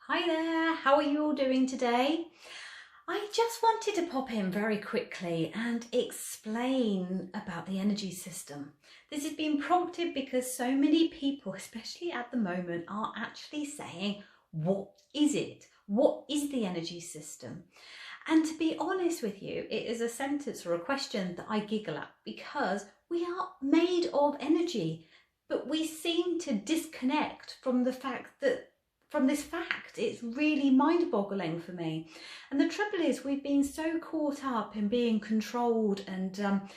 Hi there, how are you all doing today? I just wanted to pop in very quickly and explain about the energy system. This has been prompted because so many people, especially at the moment, are actually saying, what is it? What is the energy system? And to be honest with you, it is a sentence or a question that I giggle at because we are made of energy, but we seem to disconnect from the fact that from this fact. It's really mind-boggling for me. And the trouble is, we've been so caught up in being controlled and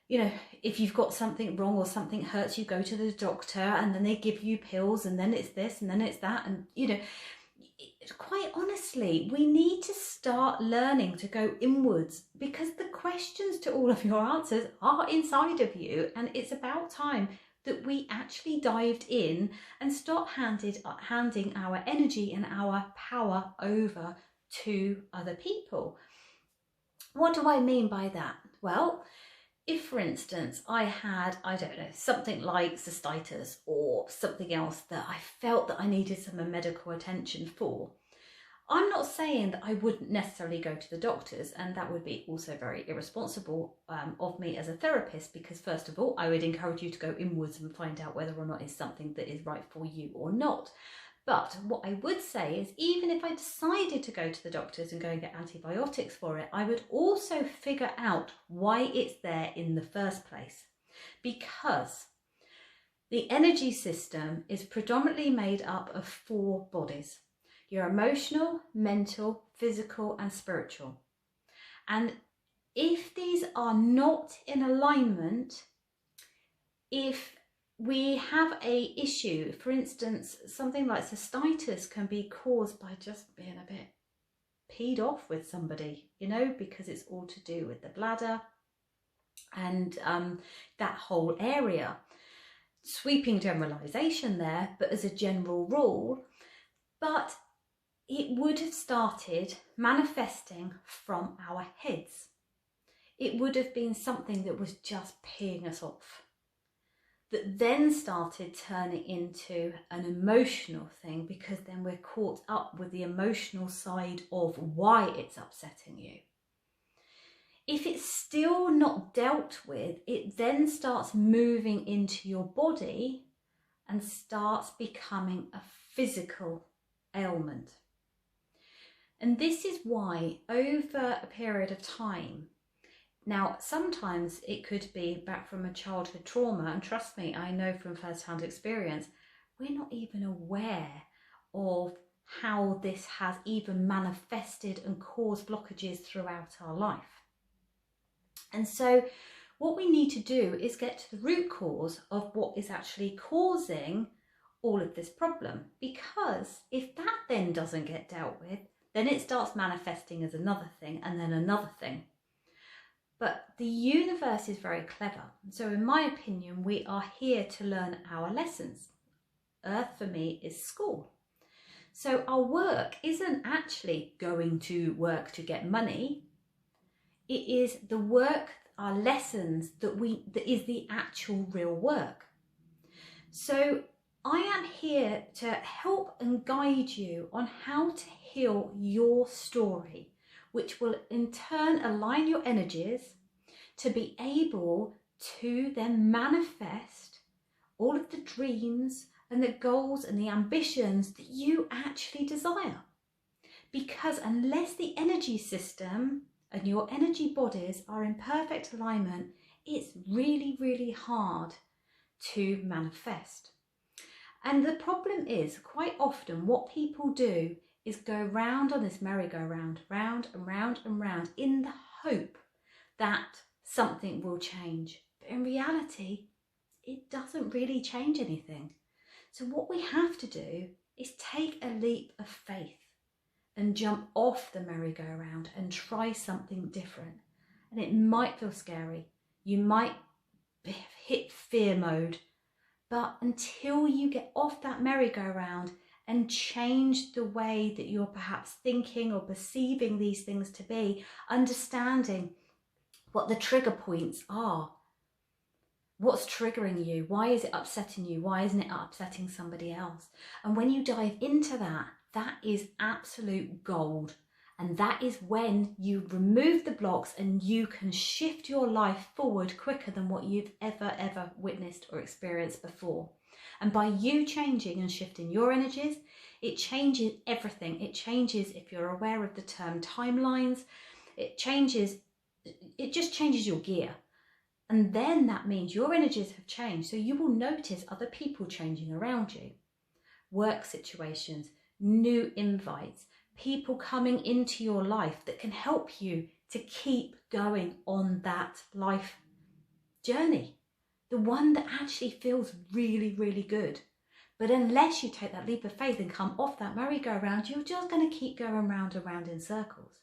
if you've got something wrong or something hurts, you go to the doctor and then they give you pills and then it's this and then it's that. And quite honestly, we need to start learning to go inwards because the questions to all of your answers are inside of you, and it's about time that we actually dived in and start handing our energy and our power over to other people. What do I mean by that? Well, if for instance I had, I don't know, something like cystitis or something else that I felt that I needed some medical attention for, I'm not saying that I wouldn't necessarily go to the doctors, and that would be also very irresponsible of me as a therapist, because first of all, I would encourage you to go inwards and find out whether or not it's something that is right for you or not. But what I would say is, even if I decided to go to the doctors and go and get antibiotics for it, I would also figure out why it's there in the first place. Because the energy system is predominantly made up of 4 bodies. Your emotional, mental, physical, and spiritual. And if these are not in alignment, if we have a issue, for instance, something like cystitis can be caused by just being a bit peed off with somebody, because it's all to do with the bladder and that whole area. Sweeping generalization there, but as a general rule, but it would have started manifesting from our heads. It would have been something that was just peeing us off, that then started turning into an emotional thing, because then we're caught up with the emotional side of why it's upsetting you. If it's still not dealt with, it then starts moving into your body and starts becoming a physical ailment. And this is why, over a period of time, now sometimes it could be back from a childhood trauma, and trust me, I know from first-hand experience, we're not even aware of how this has even manifested and caused blockages throughout our life. And so what we need to do is get to the root cause of what is actually causing all of this problem, because if that then doesn't get dealt with, then it starts manifesting as another thing and then another thing. But the universe is very clever. So in my opinion, we are here to learn our lessons. Earth for me is school. So our work isn't actually going to work to get money. It is the work, our lessons that is the actual real work. So I am here to help and guide you on how to heal your story, which will in turn align your energies to be able to then manifest all of the dreams and the goals and the ambitions that you actually desire. Because unless the energy system and your energy bodies are in perfect alignment, it's really, really hard to manifest. And the problem is, quite often what people do is go round on this merry-go-round, round and round and round, in the hope that something will change. But in reality, it doesn't really change anything. So what we have to do is take a leap of faith and jump off the merry-go-round and try something different. And it might feel scary. You might hit fear mode. But until you get off that merry-go-round and change the way that you're perhaps thinking or perceiving these things to be, understanding what the trigger points are, what's triggering you, why is it upsetting you, why isn't it upsetting somebody else? And when you dive into that, that is absolute gold. And that is when you remove the blocks and you can shift your life forward quicker than what you've ever witnessed or experienced before. And by you changing and shifting your energies, it changes everything. It changes, if you're aware of the term timelines, it just changes your gear. And then that means your energies have changed. So you will notice other people changing around you. Work situations, new invites, people coming into your life that can help you to keep going on that life journey. The one that actually feels really, really good. But unless you take that leap of faith and come off that merry-go-round, you're just going to keep going round and round in circles.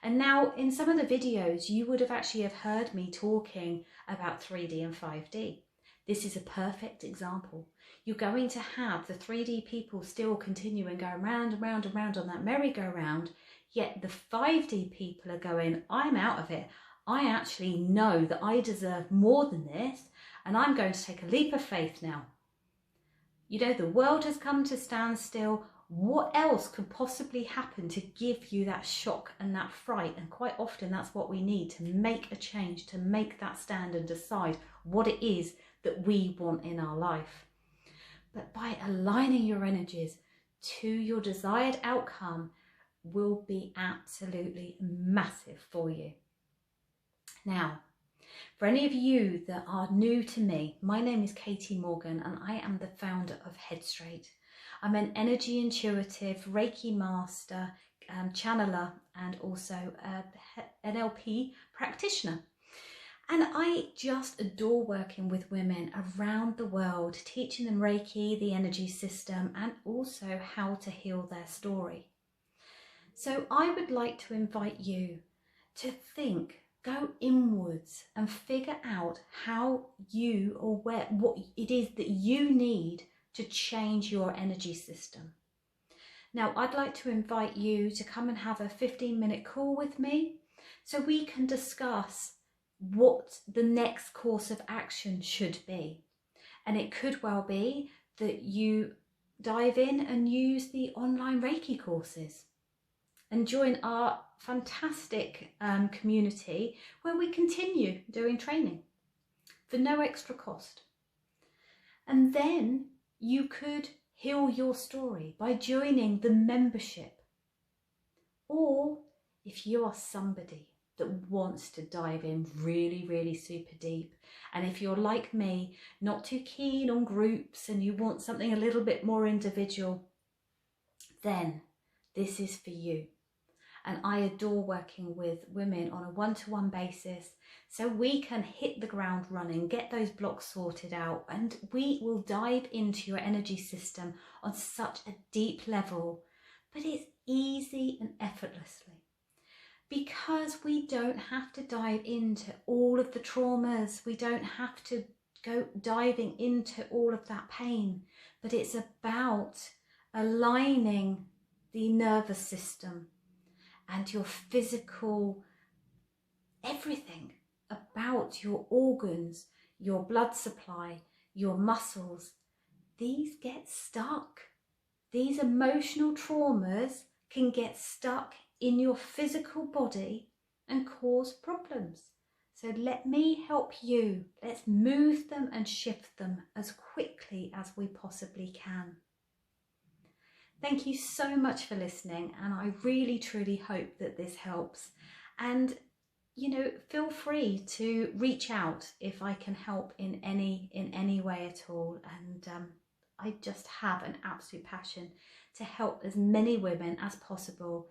And now in some of the videos, you would have actually heard me talking about 3D and 5D. This is a perfect example. You're going to have the 3D people still continuing going round and round and round on that merry-go-round, yet the 5D people are going, I'm out of it. I actually know that I deserve more than this, and I'm going to take a leap of faith now. You know, the world has come to stand still. What else could possibly happen to give you that shock and that fright? And quite often that's what we need to make a change, to make that stand and decide what it is that we want in our life. But by aligning your energies to your desired outcome will be absolutely massive for you. Now, for any of you that are new to me, my name is Katie Morgan and I am the founder of Head Straight. I'm an energy intuitive, Reiki master, channeler, and also an NLP practitioner. And I just adore working with women around the world, teaching them Reiki, the energy system, and also how to heal their story. So I would like to invite you to go inwards and figure out how you or what it is that you need to change your energy system. Now, I'd like to invite you to come and have a 15-minute call with me so we can discuss what the next course of action should be. And it could well be that you dive in and use the online Reiki courses and join our fantastic community where we continue doing training for no extra cost. And then you could heal your story by joining the membership. Or if you are somebody that wants to dive in really, really super deep, and if you're like me, not too keen on groups and you want something a little bit more individual, then this is for you. And I adore working with women on a one-to-one basis so we can hit the ground running, get those blocks sorted out, and we will dive into your energy system on such a deep level, but it's easy and effortlessly. Because we don't have to dive into all of the traumas, we don't have to go diving into all of that pain, but it's about aligning the nervous system and your physical, everything about your organs, your blood supply, your muscles. These get stuck. These emotional traumas can get stuck in your physical body and cause problems. So let me help you. Let's move them and shift them as quickly as we possibly can. Thank you so much for listening, and I really truly hope that this helps. And you know, feel free to reach out if I can help in any way at all. And I just have an absolute passion to help as many women as possible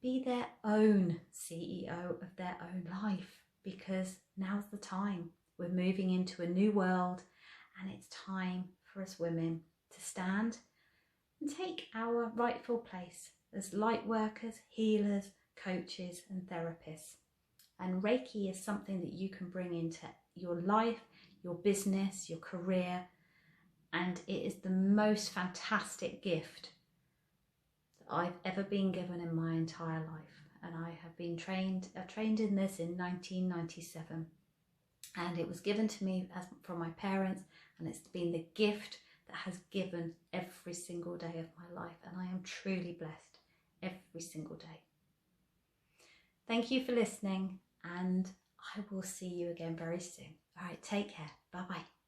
be their own CEO of their own life, because now's the time. We're moving into a new world, and it's time for us women to stand and take our rightful place as light workers, healers, coaches and therapists. And Reiki is something that you can bring into your life, your business, your career, and it is the most fantastic gift that I've ever been given in my entire life. And I have been trained in this in 1997, and it was given to me from my parents, and it's been the gift that has given every single day of my life, and I am truly blessed every single day. Thank you for listening, and I will see you again very soon. All right, take care. Bye-bye.